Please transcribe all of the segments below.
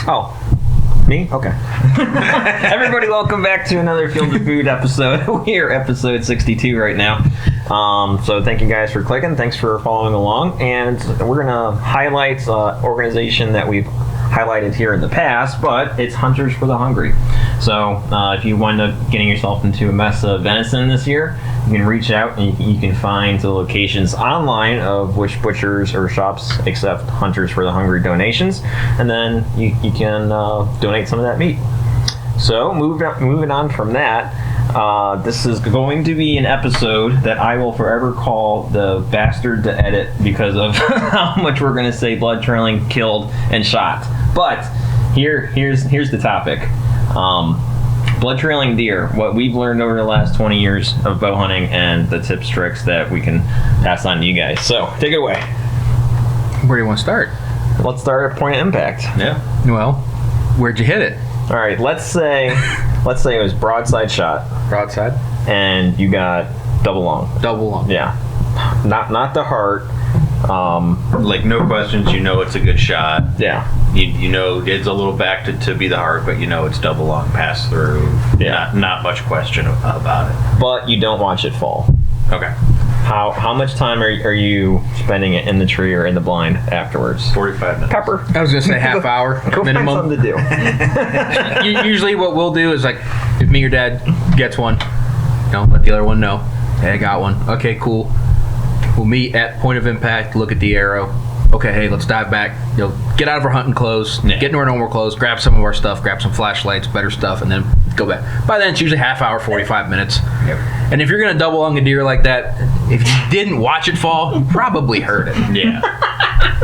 Oh. Me? Okay. Everybody, welcome back to another Field of Food episode. We are episode 62 right now. So thank you guys for clicking. Thanks for following along. And we're going to highlight an organization that we've highlighted here in the past, but it's Hunters for the Hungry. So if you wind up getting yourself into a mess of venison this year, you can reach out and you can find the locations online of which butchers or shops accept Hunters for the Hungry donations, and then you can donate some of that meat. So moving on from that, this is going to be an episode that I will forever call the bastard to edit because of how much we're going to say blood trailing, killed, and shot. But here's the topic. Blood trailing deer, what we've learned over the last 20 years of bow hunting and the tips, tricks that we can pass on to you guys. So take it away. Where do you want to start? Let's start at point of impact. Yeah. Well, where'd you hit it? All right, let's say it was broadside shot. Broadside. And you got double long. Double long. Yeah. Not the heart. Like, no questions, you know it's a good shot. Yeah. You know it's a little back to be the heart, but you know it's double long pass through. Yeah. Not much question about it. But you don't watch it fall. Okay. How much time are you spending it in the tree or in the blind afterwards? 45 minutes. Pepper. I was going to say half hour Go minimum. find something to do. Usually what we'll do is, like, if me or Dad gets one, let the other one know. Hey, I got one. Okay, cool. We'll meet at point of impact, look at the arrow. Okay, hey, let's dive back. Get out of our hunting clothes, get into our normal clothes, grab some of our stuff, grab some flashlights, better stuff, and then go back. By then, it's usually half hour, 45 minutes. Yep. And if you're going to double lung a deer like that, if you didn't watch it fall, you probably heard it. Yeah.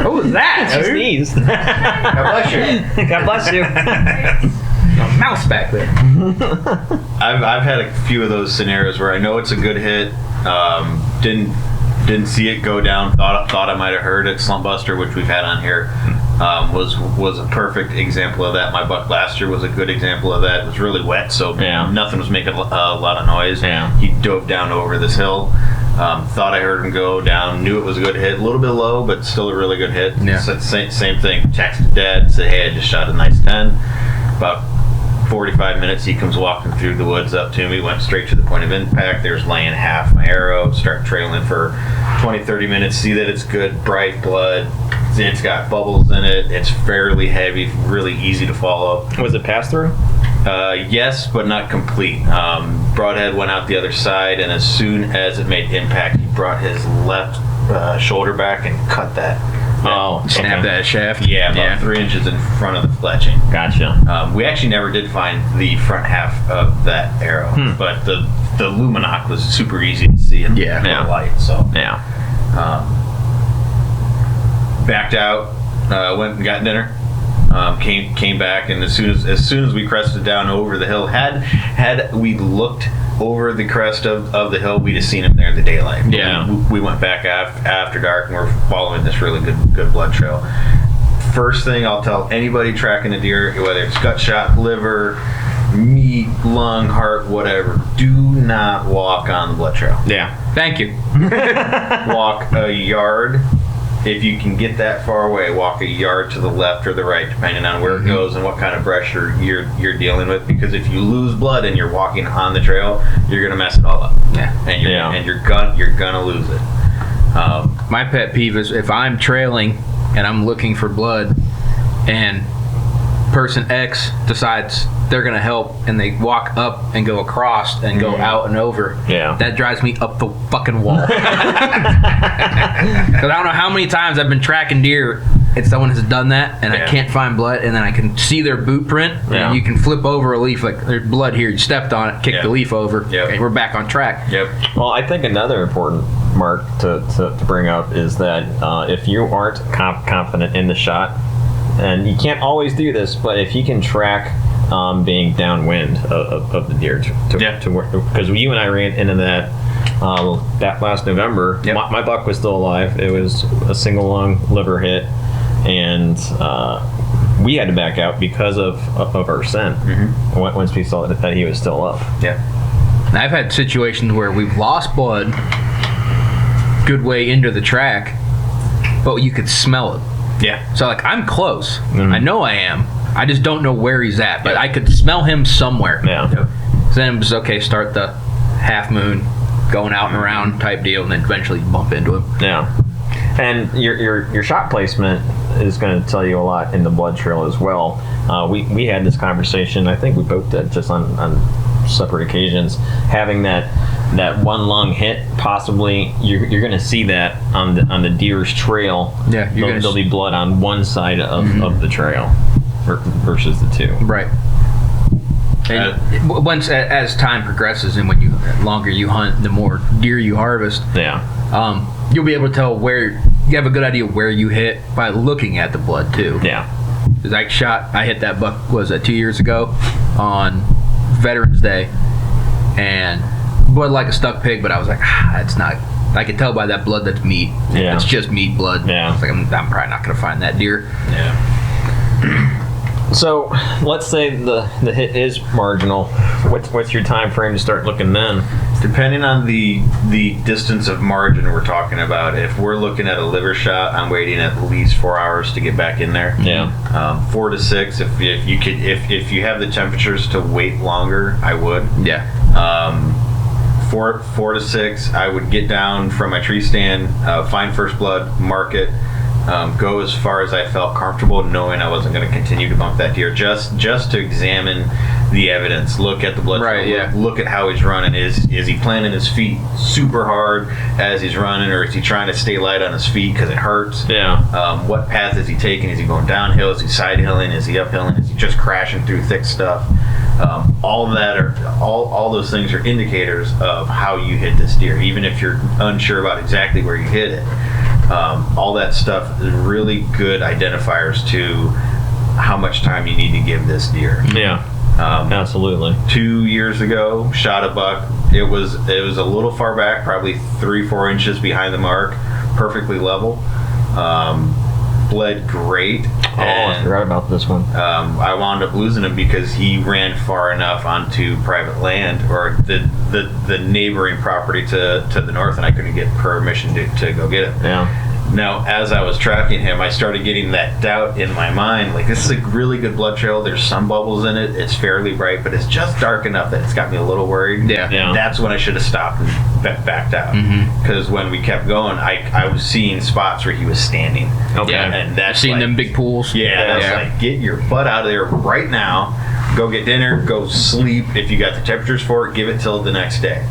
What was that? She sneezed. God bless you. God bless you. A mouse back there. I've had a few of those scenarios where I know it's a good hit. Didn't see it go down. Thought I might have heard it. Slump Buster, which we've had on here, was a perfect example of that. My buck last year was a good example of that. It was really wet, so nothing was making a lot of noise. Yeah. He dove down over this hill. Thought I heard him go down. Knew it was a good hit. A little bit low, but still a really good hit. Yeah. Said same thing. Texted Dad. Said, hey, I just shot a nice 10. About 45 minutes, he comes walking through the woods up to me, went straight to the point of impact. There's laying half my arrow, start trailing for 20-30 minutes, see that it's good, bright blood, it's got bubbles in it, it's fairly heavy, really easy to follow. Was it pass through? Yes, but not complete. Broadhead went out the other side, and as soon as it made impact, he brought his left shoulder back and cut that. Snap that shaft. Yeah, about 3 inches in front of the fletching. Gotcha. We actually never did find the front half of that arrow, but the luminoc was super easy to see in the light. So backed out, went and got dinner. Came back, and as soon as we crested down over the hill, had we looked over the crest of the hill, we'd have seen him there in the daylight. Yeah. We went back after dark, and we're following this really good blood trail. First thing I'll tell anybody tracking a deer, whether it's gut shot, liver, meat, lung, heart, whatever, do not walk on the blood trail. Yeah. Thank you. Walk a yard. If you can get that far away, walk a yard to the left or the right, depending on where it goes and what kind of pressure you're dealing with. Because if you lose blood and you're walking on the trail, you're gonna mess it all up. Yeah. And you're gonna lose it. My pet peeve is if I'm trailing and I'm looking for blood, and person X decides they're going to help, and they walk up and go across and go out and over. Yeah. That drives me up the fucking wall. Because I don't know how many times I've been tracking deer and someone has done that, and I can't find blood, and then I can see their boot print, and you can flip over a leaf, like there's blood here, you stepped on it, kick the leaf over, okay, we're back on track. Yep. Well, I think another important mark to bring up is that if you aren't confident in the shot, and you can't always do this, but if you can track being downwind of the deer to work, because you and I ran into that last November. My buck was still alive. It was a single lung liver hit, and we had to back out because of our scent once we saw that he was still up. Yeah. I've had situations where we've lost blood good way into the track, but you could smell it. Yeah. So, like, I'm close. I know I am. I just don't know where he's at, but I could smell him somewhere. Yeah. So then it was okay. Start the half moon, going out and around type deal, and then eventually bump into him. Yeah. And your shot placement is going to tell you a lot in the blood trail as well. We had this conversation. I think we both did, just on separate occasions. Having that one lung hit, possibly you're going to see that on the deer's trail. Yeah, there'll be blood on one side of the trail versus the two. Right. And once as time progresses, and when longer you hunt, the more deer you harvest. Yeah. You'll be able to tell where you have a good idea where you hit by looking at the blood too. Yeah. Because I hit that buck, was it 2 years ago on Veterans Day, and blood like a stuck pig, but I was like, it's not. I could tell by that blood that's meat. Yeah. It's just meat blood. Yeah. I was like, I'm probably not going to find that deer. Yeah. So let's say the hit is marginal. What's your time frame to start looking then? Depending on the distance of margin we're talking about, if we're looking at a liver shot, I'm waiting at least 4 hours to get back in there. Yeah. 4 to 6. If you have the temperatures to wait longer, I would. Yeah. 4 to 6. I would get down from my tree stand, find first blood, mark it. Go as far as I felt comfortable, knowing I wasn't going to continue to bump that deer, just to examine the evidence, look at the blood Right, flow, yeah. look at how he's running. Is he planting his feet super hard as he's running, or is he trying to stay light on his feet because it hurts? Yeah. What path is he taking? Is he going downhill? Is he side hilling? Is he uphilling? Is he just crashing through thick stuff? All of that all those things are indicators of how you hit this deer, even if you're unsure about exactly where you hit it. All that stuff is really good identifiers to how much time you need to give this deer. Yeah. Absolutely. 2 years ago, shot a buck. It was a little far back, probably 3-4 inches behind the mark, perfectly level. Bled great. I forgot about this one. I wound up losing him because he ran far enough onto private land, or the neighboring property to the north, and I couldn't get permission to go get him. Yeah. Now, as I was tracking him, I started getting that doubt in my mind. Like, this is a really good blood trail. There's some bubbles in it. It's fairly bright, but it's just dark enough that it's got me a little worried. Yeah. Yeah. That's when I should have stopped and backed out. Because when we kept going, I was seeing spots where he was standing. Okay. Yeah. And that's Seen like, them big pools. Yeah, that's like, get your butt out of there right now. Go get dinner. Go sleep. If you got the temperatures for it, give it till the next day.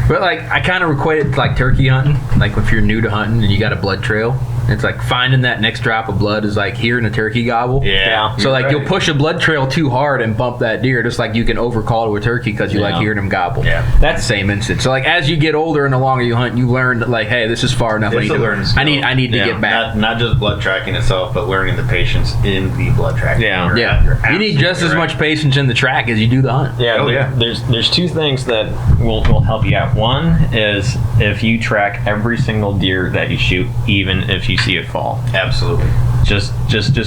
But like, I kind of equate it to like turkey hunting. Like if you're new to hunting and you got a blood trail, it's like finding that next drop of blood is like hearing a turkey gobble. Yeah. So like you'll push a blood trail too hard and bump that deer, just like you can overcall to a turkey because you like hearing him gobble. Yeah. That's the same instance. So like as you get older and the longer you hunt, you learn that like, hey, this is far enough. It's a learning skill. I need to get back. Not just blood tracking itself, but learning the patience in the blood tracking. Yeah. You're You need just as absolutely much patience in the track as you do the hunt. Yeah, Oh, yeah. There's two things that will help you out. One is if you track every single deer that you shoot, even if you see it fall. Absolutely. Just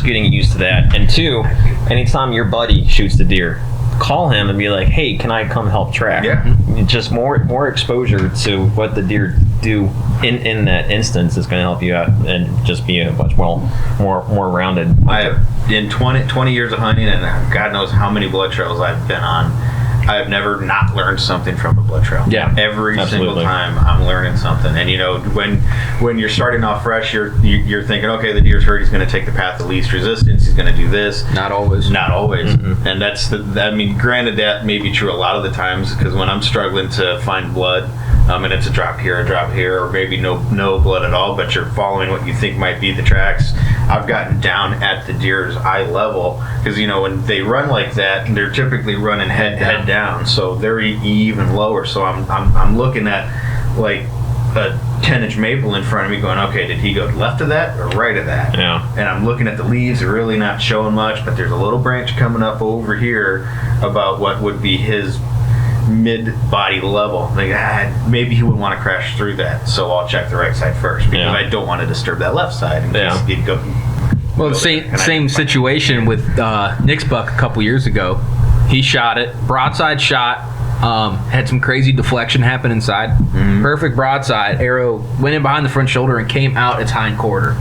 getting used to that. And two, anytime your buddy shoots the deer, call him and be like, hey, can I come help track? Yeah. Just more exposure to what the deer do in that instance is going to help you out and just be a much more rounded. I have, in 20 years of hunting, and God knows how many blood trails I've been on, I have never not learned something from a blood trail. Yeah, every absolutely. single time I'm learning something. And you know, when you're starting off fresh, you're thinking, okay, the deer's hurt. He's going to take the path of least resistance. He's going to do this. Not always. Not always. And that's I mean, granted, that may be true a lot of the times, because when I'm struggling to find blood, and it's a drop here, or maybe no blood at all, but you're following what you think might be the tracks. I've gotten down at the deer's eye level, because you know when they run like that, they're typically running head down, so they're even lower. So I'm looking at like a 10-inch maple in front of me, going, okay, did he go left of that or right of that? Yeah. And I'm looking at the leaves; they're really not showing much, but there's a little branch coming up over here about what would be his mid-body level. Like, maybe he would want to crash through that, so I'll check the right side first, because I don't want to disturb that left side in case he'd go. Well, the same situation with Nick's buck a couple years ago. He shot it, broadside shot, had some crazy deflection happen inside. Perfect broadside, arrow went in behind the front shoulder and came out its hind quarter.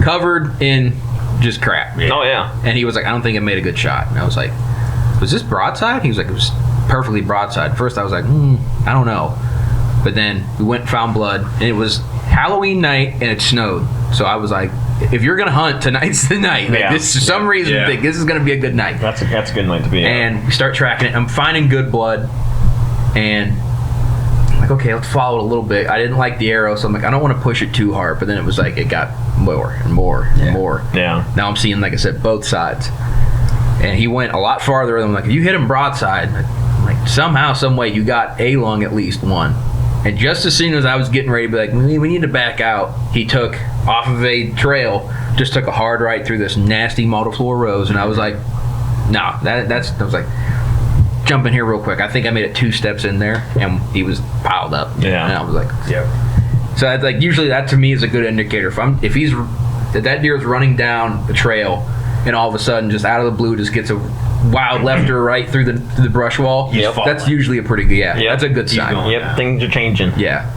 Covered in just crap. Oh yeah. And he was like, I don't think it made a good shot. And I was like, was this broadside? He was like, it was perfectly broadside. First I was like, I don't know. But then we went and found blood, and it was Halloween night, and it snowed. So I was like, if you're gonna hunt, tonight's the night. Like, this, for some reason, I think this is gonna be a good night. That's a good night to be. And we start tracking it. I'm finding good blood, and I'm like, okay, let's follow it a little bit. I didn't like the arrow, so I'm like, I don't want to push it too hard. But then it was like, it got more and more and more. Yeah. Now I'm seeing, like I said, both sides. And he went a lot farther. I'm like, if you hit him broadside, I'm like, somehow, some way, you got a lung at least one. And just as soon as I was getting ready to be like, we need to back out, he took off of a trail, just took a hard right through this nasty multiflora rose, and I was like, no, that's. I was like, jump in here real quick. I think I made it 2 steps in there, and he was piled up. Yeah. And I was like, So I'd like, usually that to me is a good indicator. If that deer is running down the trail, and all of a sudden, just out of the blue, just gets a wild left or right through the brush wall, that's usually a pretty good, that's a good sign. Things are changing. Yeah.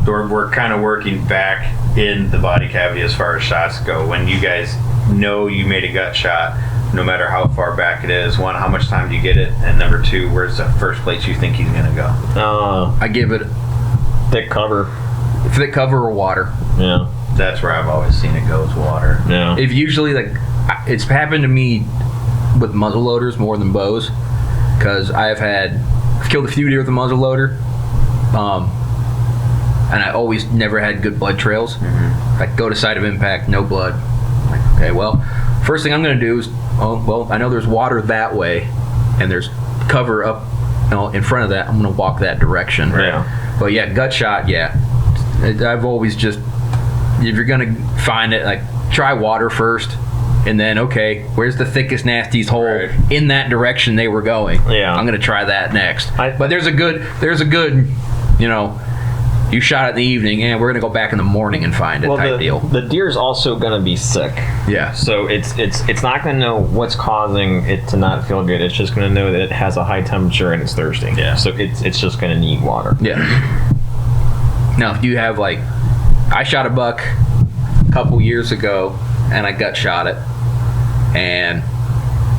We're kind of working back in the body cavity as far as shots go. When you guys know you made a gut shot, no matter how far back it is, 1, how much time do you get it? And number 2, where's the first place you think he's going to go? I give it thick cover or water. Yeah. That's where I've always seen it go, is water. Yeah. If usually, like, it's happened to me with muzzle loaders more than bows, because I've killed a few deer with a muzzle loader, and I always never had good blood trails. Like, go to site of impact, no blood. I'm like, okay, well, first thing I'm going to do is, I know there's water that way, and there's cover up, in front of that. I'm going to walk that direction. Yeah. But yeah, gut shot, I've always just, if you're going to find it, like, try water first. And then, okay, where's the thickest, nastiest hole in that direction they were going? Yeah. I'm going to try that next. But there's a good, you shot it in the evening, and we're going to go back in the morning and find it type deal. The deer's also going to be sick. Yeah. So it's not going to know what's causing it to not feel good. It's just going to know that it has a high temperature and it's thirsty. Yeah. So it's just going to need water. Yeah. Now, if you have, like, I shot a buck a couple years ago, and I gut shot it, and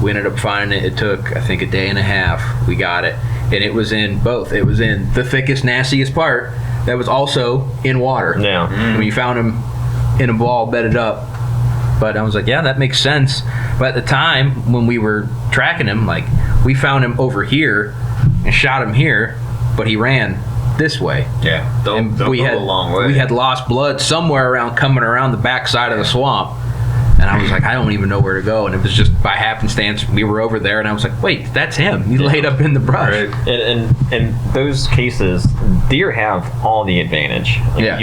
we ended up finding it. It took, I think, a day and a half. We got it, and it was in both. It was in the thickest, nastiest part that was also in water. Yeah. And we found him in a ball bedded up. But I was like, yeah, that makes sense. But at the time when we were tracking him, like, we found him over here and shot him here, but he ran this way. Yeah, they'll go a long way. We had lost blood somewhere coming around the back side of the swamp. And I was like, I don't even know where to go. And it was just by happenstance, we were over there, and I was like, wait, that's him. He laid up in the brush. Right. And in those cases, deer have all the advantage. Like,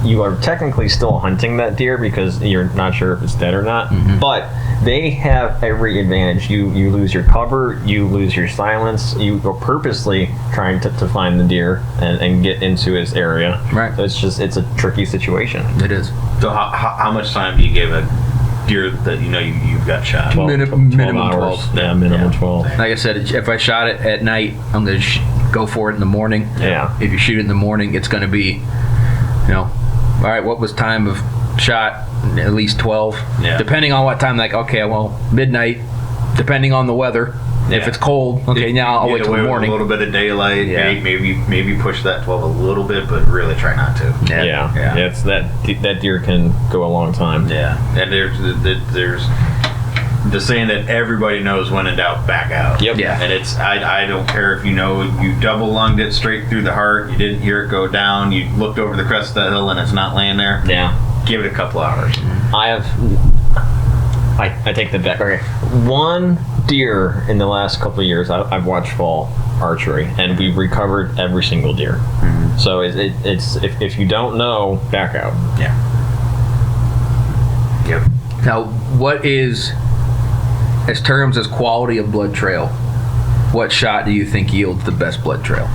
you are technically still hunting that deer because you're not sure if it's dead or not, but they have every advantage. You lose your cover, you lose your silence, you are purposely trying to find the deer and get into his area. Right. So it's a tricky situation. It is. So how much time do you give a deer that you've got shot? 12 minimum hours. 12. Yeah, minimum 12. Like I said, if I shot it at night, I'm going to go for it in the morning. Yeah. If you shoot it in the morning, it's going to be, all right, what was time of shot? At least 12. Yeah. Depending on what time, like, okay, well, midnight, depending on the weather. If it's cold, okay, now I'll wait till the morning. A little bit of daylight, maybe push that 12 a little bit, but really try not to. Yeah. It's that deer can go a long time. Yeah, and there's the saying that everybody knows when in doubt, back out. Yep. Yeah. And it's I don't care if you double lunged it straight through the heart, you didn't hear it go down, you looked over the crest of that hill and it's not laying there. Yeah. Give it a couple hours. I take that back. Okay. One deer in the last couple of years I've watched fall archery, and we've recovered every single deer. So it's if you don't know, back out. Yeah. Yep. Now, what is, as terms as quality of blood trail, what shot do you think yields the best blood trail?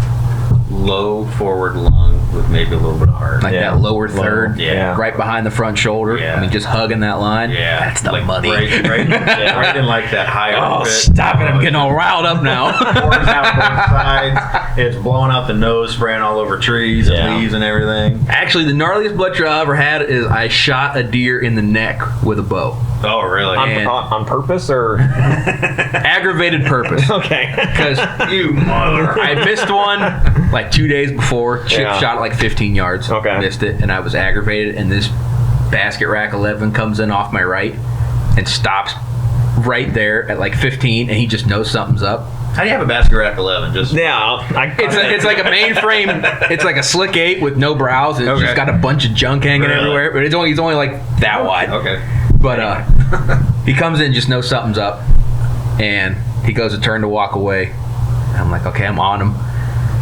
Low forward lung with maybe a little bit of heart. Like that lower third, yeah. right behind the front shoulder. Yeah. I mean, just hugging that line. Yeah, That's the like money. Right in like that higher Oh, bit. stop it. I'm getting all riled up now. Pouring out both sides. It's blowing out the nose, spraying all over trees and leaves and everything. Actually, the gnarliest blood trail I ever had is I shot a deer in the neck with a bow. Oh, really? On purpose or Aggravated purpose. okay? Because You mother. I missed one like 2 days before. Chip shot it like 15 yards. Okay. Missed it, and I was aggravated. And this basket rack 11 comes in off my right and stops right there at like 15, and he just knows something's up. How do you have a basket rack 11? Just It's like a mainframe. It's like a slick 8 with no brows. It's just got a bunch of junk hanging everywhere. But he's only like that wide. okay. But he comes in, just knows something's up, and he goes to turn to walk away. And I'm like, okay, I'm on him.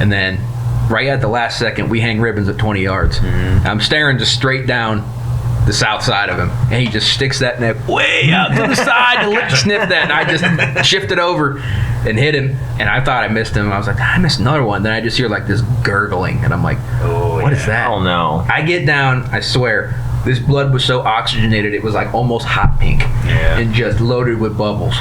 And then right at the last second, we hang ribbons at 20 yards. Mm-hmm. I'm staring just straight down the south side of him, and he just sticks that neck way out to the side to sniff that, and I just shifted over and hit him, and I thought I missed him. I was like, I missed another one. Then I just hear like this gurgling, and I'm like, what is that? Oh no! I get down, I swear, this blood was so oxygenated, it was like almost hot pink and just loaded with bubbles.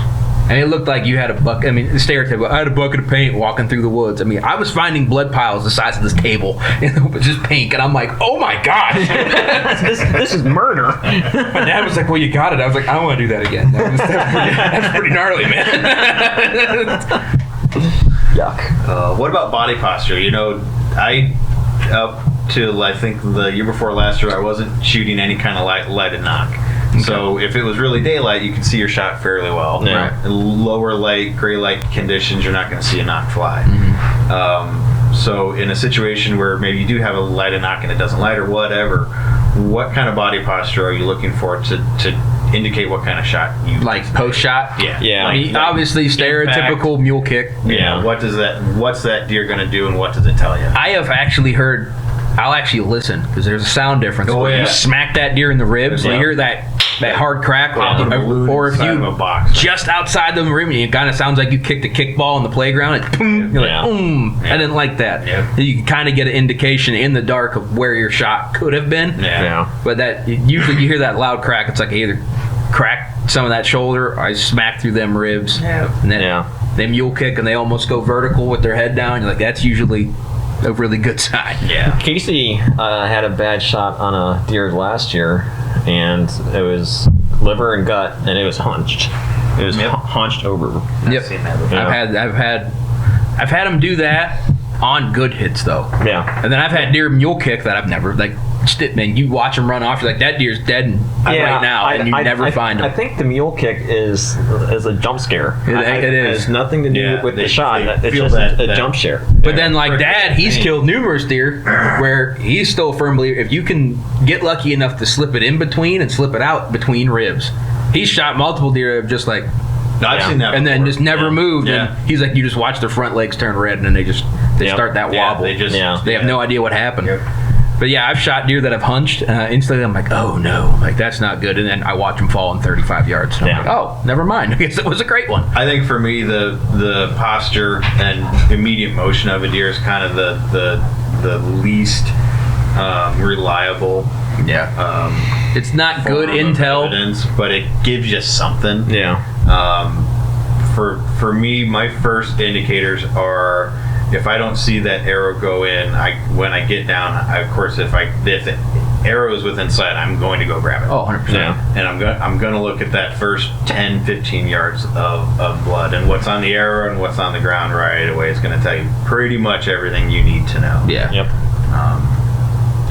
And it looked like you had a bucket. I mean, the stereotype. I had a bucket of paint walking through the woods. I mean, I was finding blood piles the size of this table, and it was just pink. And I'm like, oh my gosh, this is murder. My dad was like, well, you got it. I was like, I don't want to do that again. That's pretty gnarly, man. Yuck. What about body posture? You know, up till I think the year before last year, I wasn't shooting any kind of lighted knock. Okay. So if it was really daylight, you could see your shot fairly well. Yeah. Lower light, gray light conditions, you're not going to see a knock fly. So in a situation where maybe you do have a lighted knock and it doesn't light or whatever, what kind of body posture are you looking for to indicate what kind of shot you like post shot? Yeah. I mean, obviously stereotypical impact. mule kick. Yeah. What's that deer going to do, and what does it tell you? I have actually heard. I'll actually listen because there's a sound difference. Oh, When you smack that deer in the ribs, you hear that hard crack, or if you just outside the rim, it kind of sounds like you kicked a kickball in the playground. It's boom, you're like, boom. I didn't like that. Yeah. You can kind of get an indication in the dark of where your shot could have been. Yeah. But that usually you hear that loud crack. It's like I either crack some of that shoulder, or I smack through them ribs, and then they mule kick and they almost go vertical with their head down. You're like, that's usually a really good sign. Yeah. Casey had a bad shot on a deer last year, and it was liver and gut, and it was hunched. It was hunched over. Yep. Seen that before. I've had them do that on good hits though. Yeah. And then I've had deer mule kick that I've never man. You watch them run off, you're like, that deer's dead right now, and you never find him. I think the mule kick is a jump scare. It is. It has nothing to do with the shot. It's just a jump scare. But then, like Dad, he's killed numerous deer where he's still a firm believer. If you can get lucky enough to slip it in between and slip it out between ribs, he's shot multiple deer just like. I've seen that and before. then just never moved. Yeah. And he's like, you just watch their front legs turn red, and then they start that wobble. They have no idea what happened. Yep. But yeah, I've shot deer that I've hunched. Instantly, I'm like, oh no, like that's not good. And then I watch them fall in 35 yards. And I'm like, oh, never mind. I guess it was a great one. I think for me, the posture and immediate motion of a deer is kind of the least reliable. Yeah. It's not good intel, evidence, but it gives you something. Yeah. For me, my first indicators are if I don't see that arrow go in, when I get down, of course, if the arrow is within sight, I'm going to go grab it. Oh, 100%. Yeah. And I'm going to look at that first 10, 15 yards of blood, and what's on the arrow and what's on the ground right away is going to tell you pretty much everything you need to know. Yeah. Yep.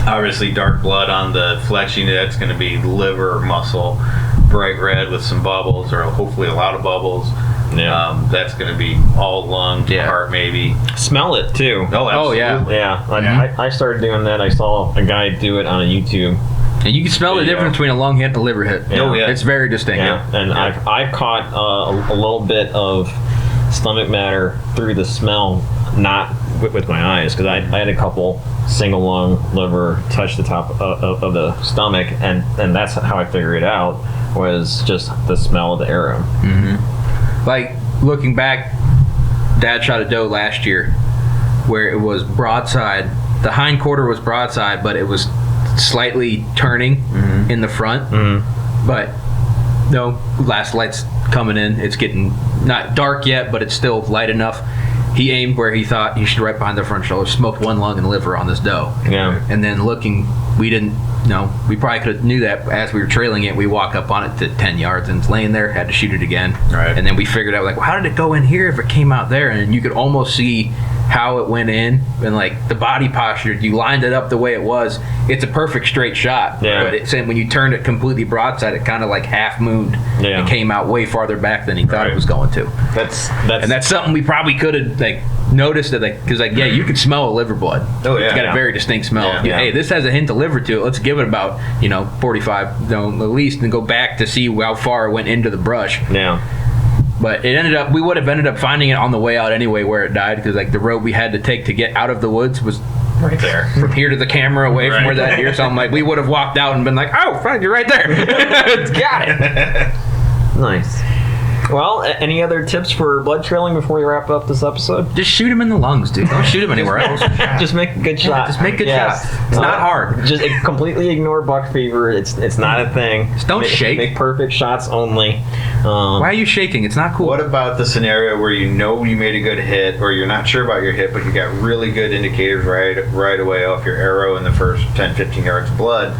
Obviously, dark blood on the flexing, that's going to be liver, muscle, bright red with some bubbles, or hopefully a lot of bubbles. Yeah. That's going to be all lung, heart maybe. Smell it too. Oh, absolutely. Yeah. I started doing that. I saw a guy do it on a YouTube. And you can smell the difference between a lung hit and a liver hit. Yeah. Oh, yeah. It's very distinct. Yeah. And I've caught a little bit of stomach matter through the smell, not with my eyes, because I had a couple single lung liver touch the top of the stomach, and that's how I figured it out, was just the smell of the arrow. Mm-hmm. Like, looking back, Dad shot a doe last year where it was broadside the hind quarter was broadside, but it was slightly turning in the front. But no, last light's coming in. It's getting not dark yet, but it's still light enough. He aimed where he thought he should, right behind the front shoulder, smoked one lung and liver on this doe. Yeah. And then looking, we didn't know. We probably could have knew that as we were trailing it. We walk up on it to 10 yards and it's laying there, had to shoot it again. Right. And then we figured out, like, well, how did it go in here if it came out there? And you could almost see how it went in and, like, the body posture. You lined it up the way it was. It's a perfect straight shot. Yeah. But it's, when you turned it completely broadside, it kind of like half mooned Yeah. and came out way farther back than he thought Right. it was going to. That's And that's something we probably could have, like, noticed that, like, because, like, yeah, you could smell a liver blood. Oh, yeah. It's got Yeah. a very distinct smell. Yeah. Yeah. Hey, this has a hint of liver to it. Let's give it about, 45, at least, and go back to see how far it went into the brush. yeah. But we would have ended up finding it on the way out anyway where it died, because, like, the road we had to take to get out of the woods was Right there. from here to the camera away from Right. where that deer. So I'm like, we would have walked out and been like, oh, fine, you're right there. Got it. Nice. Well, any other tips for blood trailing before we wrap up this episode? Just shoot him in the lungs, dude. Don't shoot him anywhere else. Just make a good shot. just make good Yes. shots. It's not hard. Just completely ignore buck fever. It's not a thing. Just don't shake. Make perfect shots only. Why are you shaking? It's not cool. What about the scenario where you know you made a good hit, or you're not sure about your hit, but you got really good indicators right away off your arrow in the first 10, 15 yards of blood,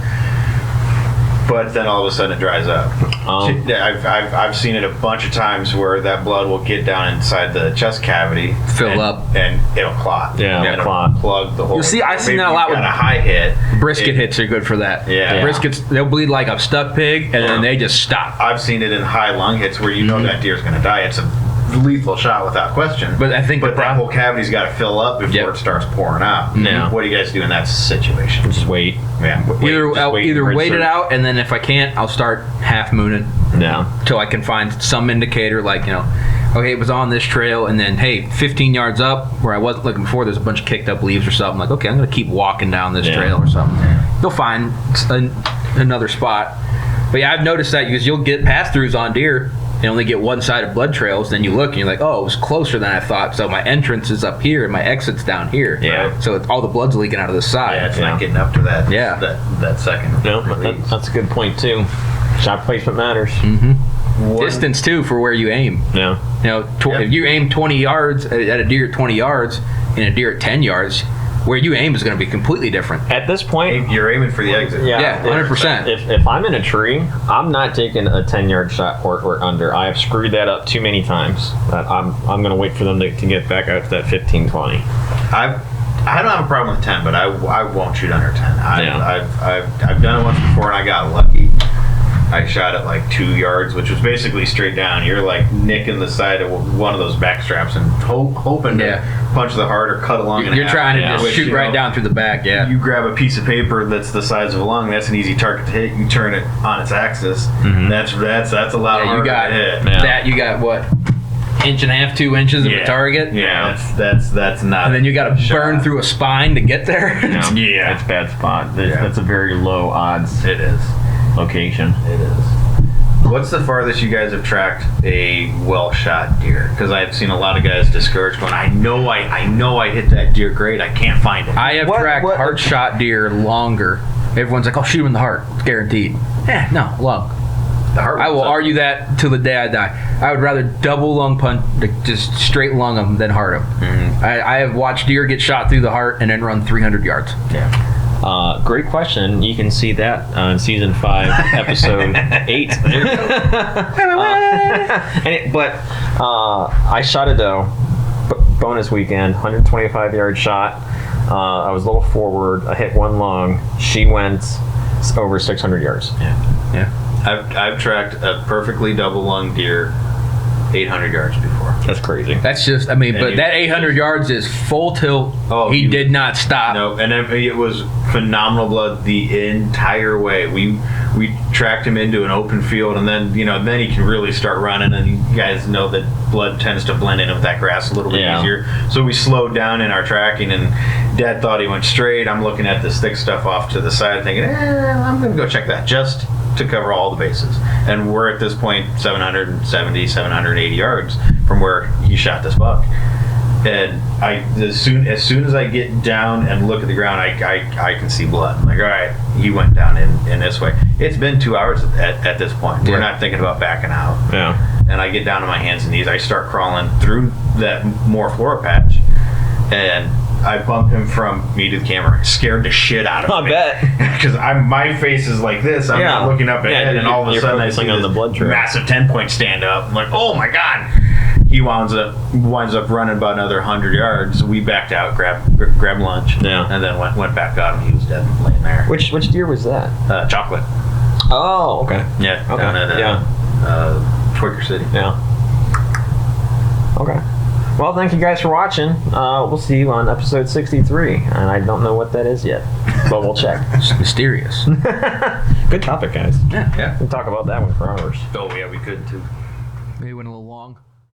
but then all of a sudden it dries up? I've seen it a bunch of times where that blood will get down inside the chest cavity, Fill up. and it'll clot. Yeah, and it'll clot. plug the whole. You see, I've seen Maybe that a lot you've with got a high hit. Brisket hits are good for that. Yeah. Briskets, they'll bleed like a stuck pig, and then they just stop. I've seen it in high lung hits where you know that deer's going to die. It's a lethal shot without question. But I think that whole cavity's got to fill up before Yep. it starts pouring out. Yeah. What do you guys do in that situation? Just wait. Yeah. Either wait it out, and then if I can't, I'll start half mooning Yeah. till I can find some indicator, like, okay, it was on this trail, and then, hey, 15 yards up where I wasn't looking before, there's a bunch of kicked up leaves or something. Like, okay, I'm going to keep walking down this Yeah. trail or something. You'll find another spot. But yeah, I've noticed that because you'll get pass-throughs on deer and only get one side of blood trails, then you look and you're like, oh, it was closer than I thought, so my entrance is up here and my exit's down here. Yeah. So all the blood's leaking out of the side. Yeah, it's Yeah. not getting up to that. Yeah. That second. No, release. that's a good point too. Shot placement matters. One- Distance, too, for where you aim. Yeah. Yep. If you aim 20 yards at a deer at 20 yards and a deer at 10 yards, where you aim is going to be completely different. At this point, You're aiming for the exit. Yeah, 100%. If I'm in a tree, I'm not taking a 10-yard shot or under. I have screwed that up too many times. That I'm going to wait for them to get back out to that 15, 20. I don't have a problem with 10, but I won't shoot under 10. I've done it once before and I got lucky. I shot at like 2 yards, which was basically straight down. You're like nicking the side of one of those back straps and hoping to punch the heart or cut along. You're trying to just Which, shoot right down through the back, You grab a piece of paper that's the size of a lung. That's an easy target to hit. You turn it on its axis. That's a lot harder you got to hit. that. You got what? Inch and a half, 2 inches of a target. Yeah, that's not. And then you got to burn through a spine to get there. Yeah. It's a bad spot. That's a very low odds It is. location. It is. What's the farthest you guys have tracked a well-shot deer? Because I've seen a lot of guys discouraged, going, I know I hit that deer great. I can't find it. I have tracked heart shot deer longer. Everyone's like, "Oh, shoot him in the heart. It's guaranteed." No, lung. The heart I will was up. argue that till the day I die. I would rather double lung punch, like just straight lung them, than heart them. I have watched deer get shot through the heart and then run 300 yards. Yeah. Great question. You can see that on season 5, episode 8. I shot a doe, bonus weekend, 125-yard shot. I was a little forward. I hit one lung. She went over 600 yards. Yeah. I've tracked a perfectly double lung deer 800 yards before. That's crazy. That's just, but that 800 yards is full tilt. Oh, he did not stop. No, and it was phenomenal blood the entire way. We tracked him into an open field, and then then he can really start running. And you guys know that blood tends to blend in with that grass a little bit easier. So we slowed down in our tracking, and Dad thought he went straight. I'm looking at this thick stuff off to the side, thinking, I'm gonna go check that just to cover all the bases. And we're at this point 770, 780 yards from where he shot this buck. And as soon as I get down and look at the ground, I can see blood. I'm like, all right, he went down in this way. It's been 2 hours at this point. Yeah. We're not thinking about backing out. Yeah. And I get down on my hands and knees. I start crawling through that more flora patch, and I bump him from me to the camera. Scared the shit out of me. I bet. Because my face is like this. I'm not looking up ahead, and all of a you're sudden I see focusing on this the blood trail. massive 10-point stand up. I'm like, oh my god. He winds up running about another 100 yards. We backed out, grabbed lunch, and then went back out, and he was dead laying there. Which deer was that? Chocolate. Oh, okay. Yeah. Okay. Down at Quaker City. Yeah. Okay. Well, thank you guys for watching. We'll see you on episode 63, and I don't know what that is yet, but we'll check. It's mysterious. Good topic, guys. Yeah. We can talk about that one for hours. Oh yeah, we could too. Maybe went a little long.